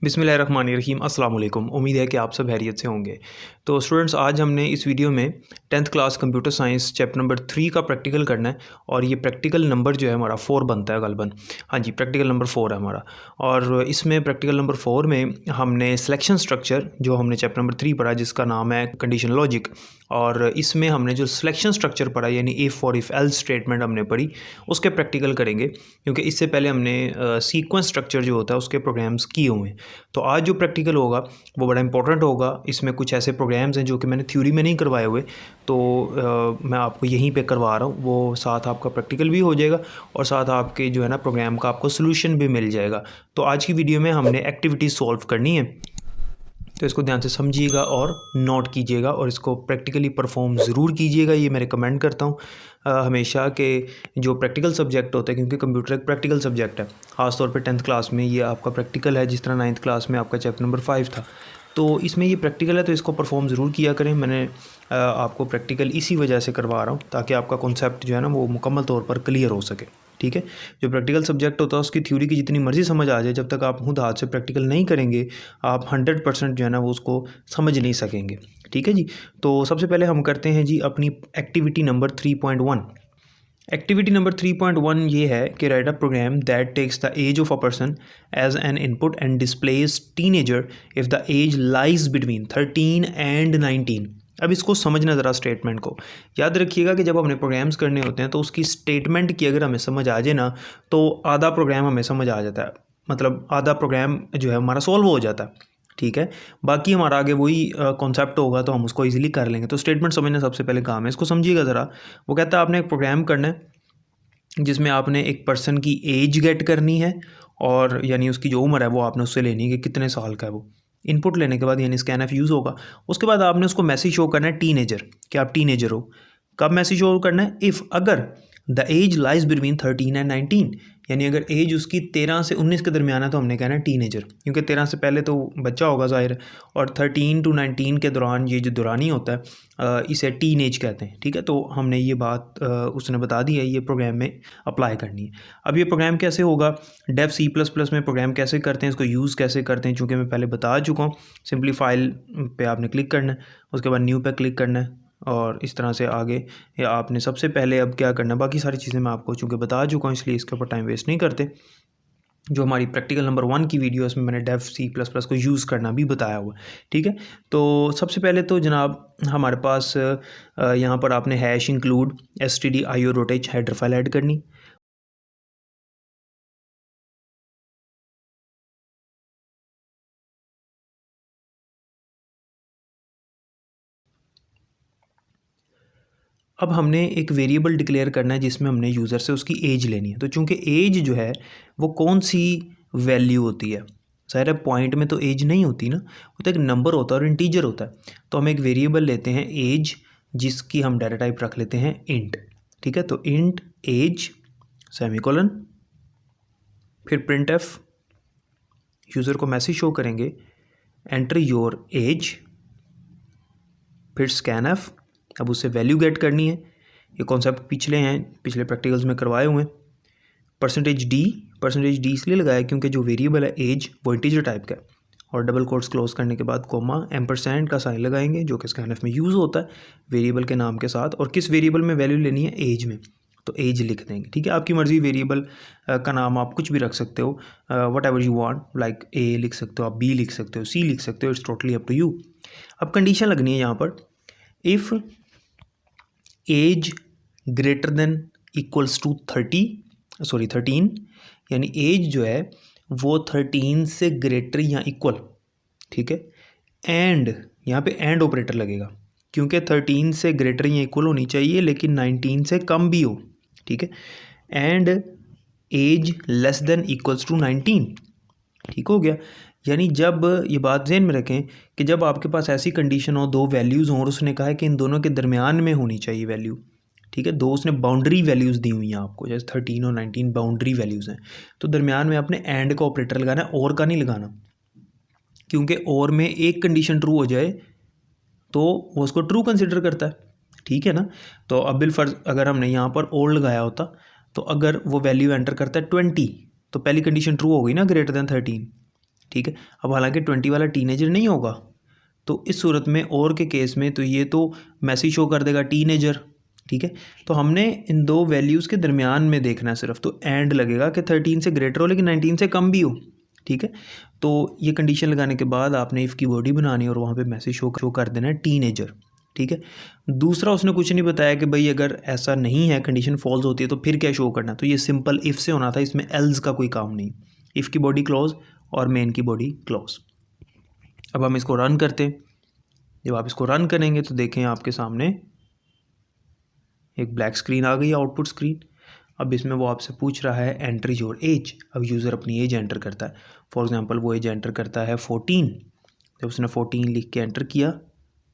बिस्मिल्लाहिर्रहमानिर्रहीम अस्सलाम वालेकुम। उम्मीद है कि आप सब खैरियत से होंगे। तो स्टूडेंट्स, आज हमने इस वीडियो में 10th class computer science chapter number 3 का प्रैक्टिकल करना है और ये प्रैक्टिकल नंबर जो है हमारा 4 बनता है गलबन। हाँ जी, प्रैक्टिकल नंबर 4 है हमारा। और इसमें प्रैक्टिकल नंबर 4 में हमने सिलेक्शन स्ट्रक्चर जो हमने चैप्टर नंबर 3 पढ़ा जिसका नाम है कंडीशन लॉजिक, और इसमें हमने जो सिलेक्शन स्ट्रक्चर पढ़ा यानी if for if else statement हमने पढ़ी, उसके प्रैक्टिकल करेंगे क्योंकि इससे पहले हमने सीक्वेंस स्ट्रक्चर जो होता है उसके प्रोग्राम्स किए हुए हैं। तो आज जो प्रैक्टिकल होगा वो बड़ा इंपॉर्टेंट होगा। इसमें कुछ ऐसे प्रोग्राम्स हैं जो कि मैंने थ्योरी में नहीं करवाए हुए, तो मैं आपको यहीं पे करवा रहा हूँ। वो साथ आपका प्रैक्टिकल भी हो जाएगा और साथ आपके जो है ना प्रोग्राम का आपको सोल्यूशन भी मिल जाएगा। तो आज की वीडियो में हमने एक्टिविटी सॉल्व करनी है, तो इसको ध्यान से समझिएगा और नोट कीजिएगा और इसको प्रैक्टिकली परफॉर्म ज़रूर कीजिएगा। ये मैं रिकमेंड करता हूँ हमेशा के जो प्रैक्टिकल सब्जेक्ट होता है, क्योंकि कंप्यूटर एक प्रैक्टिकल सब्जेक्ट है। ख़ासतौर पे 10th क्लास में ये आपका प्रैक्टिकल है, जिस तरह 9th क्लास में आपका चैप्टर नंबर 5 था। तो इसमें ये प्रैक्टिकल है, तो इसको परफॉर्म ज़रूर किया करें। मैंने आपको प्रैक्टिकल इसी वजह से करवा रहा हूँ ताकि आपका कॉन्सेप्ट जो है ना वो मुकम्मल तौर पर क्लियर हो सके। ठीक है, जो प्रैक्टिकल सब्जेक्ट होता है उसकी थ्योरी की जितनी मर्ज़ी समझ आ जाए, जब तक आप खुद हाथ से प्रैक्टिकल नहीं करेंगे आप 100% जो है ना वो उसको समझ नहीं सकेंगे। ठीक है जी। तो सबसे पहले हम करते हैं जी अपनी एक्टिविटी नंबर 3.1। एक्टिविटी नंबर 3.1 ये है कि write a program that takes the age of a person as an input and displays teenager if the age lies between 13 and 19। अब इसको समझना ज़रा, स्टेटमेंट को याद रखिएगा कि जब हमने प्रोग्राम्स करने होते हैं तो उसकी स्टेटमेंट की अगर हमें समझ आ जाए ना तो आधा प्रोग्राम हमें समझ आ जाता है, मतलब आधा प्रोग्राम जो है हमारा सॉल्व हो जाता है। ठीक है, बाकी हमारा आगे वही कॉन्सेप्ट होगा तो हम उसको इजीली कर लेंगे। तो स्टेटमेंट समझना सबसे पहले काम है, इसको समझिएगा ज़रा। वो कहता है आपने एक प्रोग्राम करना है जिसमें आपने एक पर्सन की एज गेट करनी है, और यानी उसकी जो उम्र है वो आपने उससे लेनी है कि कितने साल का है वो। इनपुट लेने के बाद यानी स्कैनफ यूज़ होगा। उसके बाद आपने उसको मैसेज शो करना है टीनेजर, कि आप टीनेजर हो। कब मैसेज शो करना है? इफ़ अगर the age lies between 13 and 19, यानी अगर एज उसकी 13 से 19 के दरमियान है तो हमने कहना है टीनेजर, क्योंकि 13 से पहले तो बच्चा होगा ज़ाहिर है, और 13 टू 19 के दौरान ये जो दौरानी होता है इसे टीन एज कहते हैं। ठीक है, तो हमने ये बात उसने बता दी है, ये प्रोग्राम में अप्लाई करनी है। अब ये प्रोग्राम कैसे होगा, डेव C++ में प्रोग्राम कैसे करते हैं, इसको यूज़ कैसे करते हैं, चूँकि मैं पहले बता चुका हूँ। सिंपली फाइल पे आपने क्लिक करना है, उसके बाद न्यू पे क्लिक करना है और इस तरह से आगे। या आपने सबसे पहले अब क्या करना है, बाकी सारी चीज़ें मैं आपको चूँकि बता चुका हूँ इसलिए इसके ऊपर टाइम वेस्ट नहीं करते। जो हमारी प्रैक्टिकल नंबर 1 की वीडियो है उसमें मैंने डेव C++ को यूज़ करना भी बताया हुआ है। ठीक है, तो सबसे पहले तो जनाब हमारे पास यहाँ पर आपने hash include stdio rotate header file add करनी। अब हमने एक वेरिएबल डिक्लेयर करना है जिसमें हमने यूज़र से उसकी एज लेनी है। तो चूँकि एज जो है वो कौन सी वैल्यू होती है, ज़ाहिर है पॉइंट में तो एज नहीं होती ना, वो तो एक नंबर होता है और इंटीजर होता है। तो हम एक वेरिएबल लेते हैं एज, जिसकी हम डाटा टाइप रख लेते हैं इंट। ठीक है, तो इंट एज सेमीकोलन, फिर प्रिंट एफ, यूज़र को मैसेज शो करेंगे एंटर योर एज, फिर स्कैन एफ। अब उससे वैल्यू गेट करनी है। ये कॉन्सेप्ट पिछले प्रैक्टिकल्स में करवाए हुए हैं। परसेंटेज डी इसलिए लगाया क्योंकि जो वेरिएबल है एज वो इंटीजर टाइप का है, और डबल कोट्स क्लोज करने के बाद कोमा एम्परसेंड का साइन लगाएंगे जो कि स्कैनफ में यूज़ होता है वेरिएबल के नाम के साथ। और किस वेरिएबल में वैल्यू लेनी है, एज में, तो एज लिख देंगे। ठीक है, आपकी मर्ज़ी, वेरिएबल का नाम आप कुछ भी रख सकते हो, what ever you want, like a लिख सकते हो आप, बी लिख सकते हो, सी लिख सकते हो, it's totally up to you. अब कंडीशन लगनी है यहाँ पर, if age greater than equals to 13, यानी एज जो है वो 13 से ग्रेटर या इक्वल। ठीक है, एंड यहाँ पे एंड ऑपरेटर लगेगा क्योंकि 13 से ग्रेटर या इक्वल होनी चाहिए लेकिन 19 से कम भी हो। ठीक है, and as less than equals to 19। ठीक हो गया, यानी जब ये बात ध्यान में रखें कि जब आपके पास ऐसी कंडीशन हो, दो वैल्यूज़ हों और उसने कहा है कि इन दोनों के दरमियान में होनी चाहिए वैल्यू। ठीक है, दो उसने बाउंड्री वैल्यूज़ दी हुई हैं आपको, जैसे 13 और 19 बाउंड्री वैल्यूज़ हैं, तो दरमियान में आपने एंड का ऑपरेटर लगाना है, और का नहीं लगाना, क्योंकि और में एक कंडीशन ट्रू हो जाए तो वो उसको ट्रू कंसिडर करता है। ठीक है ना, तो अब बिलफर्ज अगर हमने यहाँ पर और लगाया होता तो अगर वो वैल्यू एंटर करता है 20 तो पहली कंडीशन ट्रू हो गई ना, ग्रेटर देन 13। ठीक है। अब हालांकि 20 वाला टीनेजर नहीं होगा, तो इस सूरत में और के केस में तो ये तो मैसेज शो कर देगा टीनेजर, ठीक है। तो हमने इन दो वैल्यूज़ के दरमियान में देखना है सिर्फ, तो एंड लगेगा कि 13 से ग्रेटर हो लेकिन 19 से कम भी हो, ठीक है। तो ये कंडीशन लगाने के बाद आपने इफ़ की बॉडी बनानी है और वहाँ पे मैसेज शो कर देना है टीनेजर, ठीक है। दूसरा उसने कुछ नहीं बताया कि भाई अगर ऐसा नहीं है, कंडीशन फॉल्स होती है तो फिर क्या शो करना, तो ये सिंपल इफ़ से होना था, इसमें एल्स का कोई काम नहीं। इफ़ की बॉडी क्लोज और मेन की बॉडी क्लोज। अब हम इसको रन करते हैं। जब आप इसको रन करेंगे तो देखें आपके सामने एक ब्लैक स्क्रीन आ गई, आउटपुट स्क्रीन। अब इसमें वो आपसे पूछ रहा है एंटर योर एज। अब यूज़र अपनी एज एंटर करता है। फॉर एग्जांपल वो एज एंटर करता है 14। जब उसने 14 लिख के एंटर किया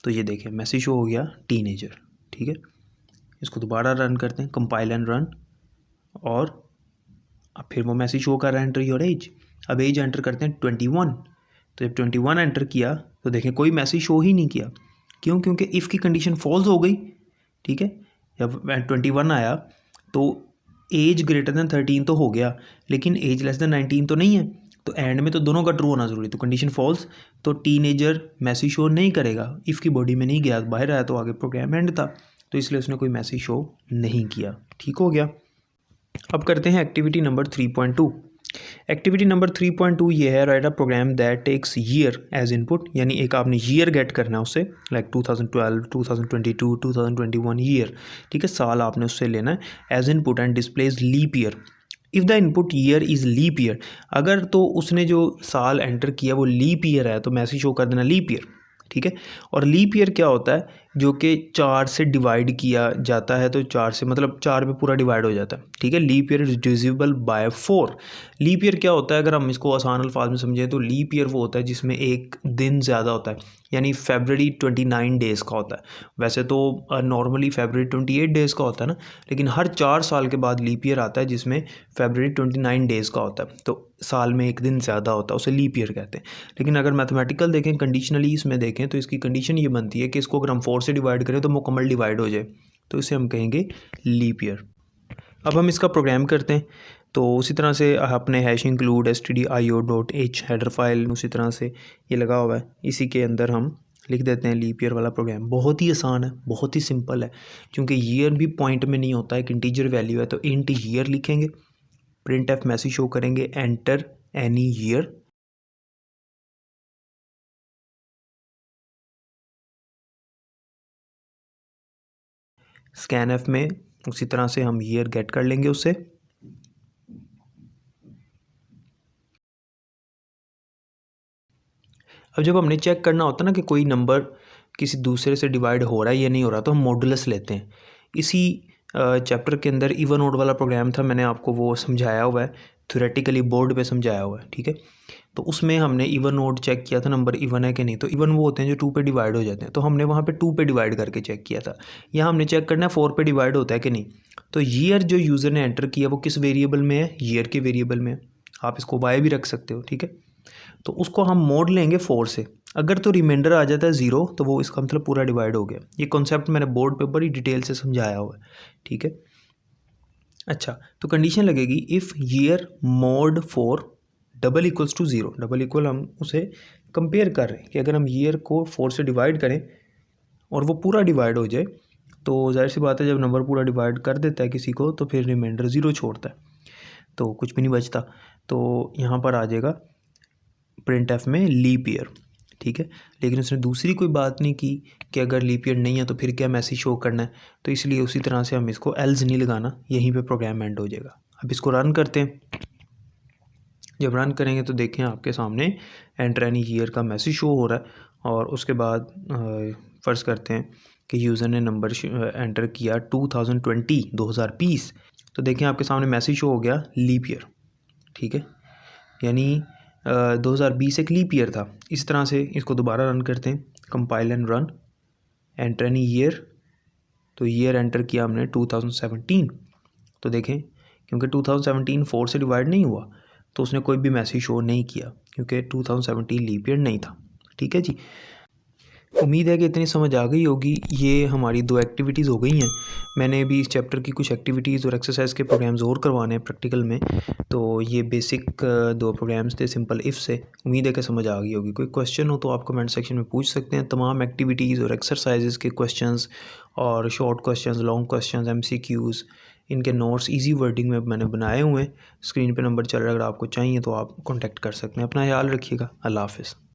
तो ये देखें मैसेज शो हो गया टीनेजर, ठीक है। इसको दोबारा रन करते हैं, कंपाइल एंड रन, और अब फिर वो मैसेज शो कर रहा है एंटर योर एज। अब एज एंटर करते हैं 21। तो जब 21 एंटर किया तो देखें कोई मैसेज शो ही नहीं किया। क्यों? क्योंकि इफ़ की कंडीशन फॉल्स हो गई, ठीक है। जब 21 आया तो एज ग्रेटर दैन 13 तो हो गया, लेकिन एज लेस दैन 19 तो नहीं है। तो एंड में तो दोनों का ट्रू होना ज़रूरी। तो कंडीशन फॉल्स, तो टीनेजर मैसेज शो नहीं करेगा। इफ़ की बॉडी में नहीं गया, बाहर आया तो आगे प्रोग्राम एंड था, तो इसलिए उसने कोई मैसेज शो नहीं किया। ठीक हो गया। अब करते हैं एक्टिविटी नंबर 3.2। एक्टिविटी नंबर 3.2 ये है, write a program that takes year as input. यानी एक आपने ईयर गेट करना है उससे, लाइक 2012, 2022, 2021 ईयर, ठीक है, साल आपने उससे लेना है as input and displays leap year. If the input year is leap year, अगर तो उसने जो साल एंटर किया वो लीप ईयर है तो मैसेज शो कर देना लीप ईयर, ठीक है। और लीप ईयर क्या होता है? जो कि 4 से डिवाइड किया जाता है, तो 4 से मतलब 4 पे पूरा डिवाइड हो जाता है, ठीक है। Leap year is divisible by 4। Leap year क्या होता है? अगर हम इसको आसान अल्फाज में समझें तो लीप ईयर वो होता है जिसमें एक दिन ज़्यादा होता है, यानी फरवरी 29 डेज़ का होता है। वैसे तो नॉर्मली फरवरी 28 डेज़ का होता है ना, लेकिन हर 4 साल के बाद लीप ईयर आता है जिसमें फरवरी 29 डेज़ का होता है, तो साल में एक दिन ज़्यादा होता है, उसे लीप ईयर कहते हैं। लेकिन अगर मैथमेटिकल देखें, कंडीशनली इसमें देखें तो इसकी कंडीशन ये बनती है कि इसको अगर हम 4 से डिवाइड करें तो मुकम्मल डिवाइड हो जाए, तो इसे हम कहेंगे लीप ईयर। अब हम इसका प्रोग्राम करते हैं। तो उसी तरह से अपने hash include stdio.h header file उसी तरह से ये लगा हुआ है, इसी के अंदर हम लिख देते हैं लीप ईयर वाला प्रोग्राम। बहुत ही आसान है, बहुत ही सिंपल है, क्योंकि ईयर भी पॉइंट में नहीं होता है, एक इंटीजर वैल्यू है। तो इंट ईयर लिखेंगे, प्रिंट एफ मैसेज शो करेंगे enter any year, scan F में उसी तरह से हम ईयर गेट कर लेंगे उससे। अब जब हमने चेक करना होता है ना कि कोई नंबर किसी दूसरे से डिवाइड हो रहा है या नहीं हो रहा, तो हम मॉडुलस लेते हैं। इसी चैप्टर के अंदर इवन ओड वाला प्रोग्राम था, मैंने आपको वो समझाया हुआ है, थ्योरेटिकली बोर्ड पे समझाया हुआ है, ठीक है। तो उसमें हमने इवन ओड चेक किया था, नंबर इवन है कि नहीं। तो इवन वो होते हैं जो 2 पे डिवाइड हो जाते हैं, तो हमने वहाँ पे 2 पे डिवाइड करके चेक किया था। यहाँ हमने चेक करना है 4 पे डिवाइड होता है कि नहीं। तो ईयर जो यूज़र ने एंटर किया वो किस वेरिएबल में है? ईयर के वेरिएबल में। आप इसको वाई भी रख सकते हो, ठीक है। तो उसको हम मोड लेंगे 4 से। अगर तो रिमाइंडर आ जाता है 0 तो वो इसका मतलब पूरा डिवाइड हो गया। ये कॉन्सेप्ट मैंने बोर्ड पे बड़ी डिटेल से समझाया हुआ है, ठीक है। अच्छा, तो कंडीशन लगेगी if year mod 4 double equals to 0। Double equal हम उसे कंपेयर कर रहे हैं कि अगर हम ईयर को 4 से डिवाइड करें और वो पूरा डिवाइड हो जाए, तो जाहिर सी बात है जब नंबर पूरा डिवाइड कर देता है किसी को तो फिर रिमाइंडर 0 छोड़ता है, तो कुछ भी नहीं बचता। तो यहाँ पर आ जाएगा प्रिंट एफ में लीप ईयर, ठीक है। लेकिन उसने दूसरी कोई बात नहीं की कि अगर लीप ईयर नहीं है तो फिर क्या मैसेज शो करना है, तो इसलिए उसी तरह से हम इसको एल्स नहीं लगाना, यहीं पे प्रोग्राम एंड हो जाएगा। अब इसको रन करते हैं। जब रन करेंगे तो देखें आपके सामने एंटर एनी ईयर का मैसेज शो हो रहा है, और उसके बाद फ़र्ज़ करते हैं कि यूज़र ने नंबर एंटर किया 2020। तो देखें आपके सामने मैसेज शो हो गया लीप ईयर, ठीक है, यानी 2020 एक लीप ईयर था। इस तरह से इसको दोबारा रन करते हैं, compile and run, enter any year. तो ईयर एंटर किया हमने 2017। तो देखें क्योंकि 2017 4 से डिवाइड नहीं हुआ तो उसने कोई भी मैसेज शो नहीं किया, क्योंकि 2017 लीप ईयर नहीं था, ठीक है जी। उम्मीद है कि इतनी समझ आ गई होगी। ये हमारी 2 एक्टिविटीज़ हो गई हैं। मैंने भी इस चैप्टर की कुछ एक्टिविटीज़ और एक्सरसाइज के प्रोग्राम्स और करवाने हैं प्रैक्टिकल में। तो ये बेसिक 2 प्रोग्राम्स थे सिंपल इफ़ से। उम्मीद है कि समझ आ गई होगी। कोई क्वेश्चन हो तो आप कमेंट सेक्शन में पूछ सकते हैं। तमाम एक्टिविटीज़ और एक्सरसाइजेज़ के क्वेश्चंस और short questions, long questions, MCQs, इनके नोट्स ईज़ी वर्डिंग में मैंने बनाए हुए हैं। स्क्रीन पे नंबर चल रहा है, अगर आपको चाहिए तो आप कॉन्टैक्ट कर सकते हैं। अपना ख्याल रखिएगा। अल्लाह हाफ़िज़।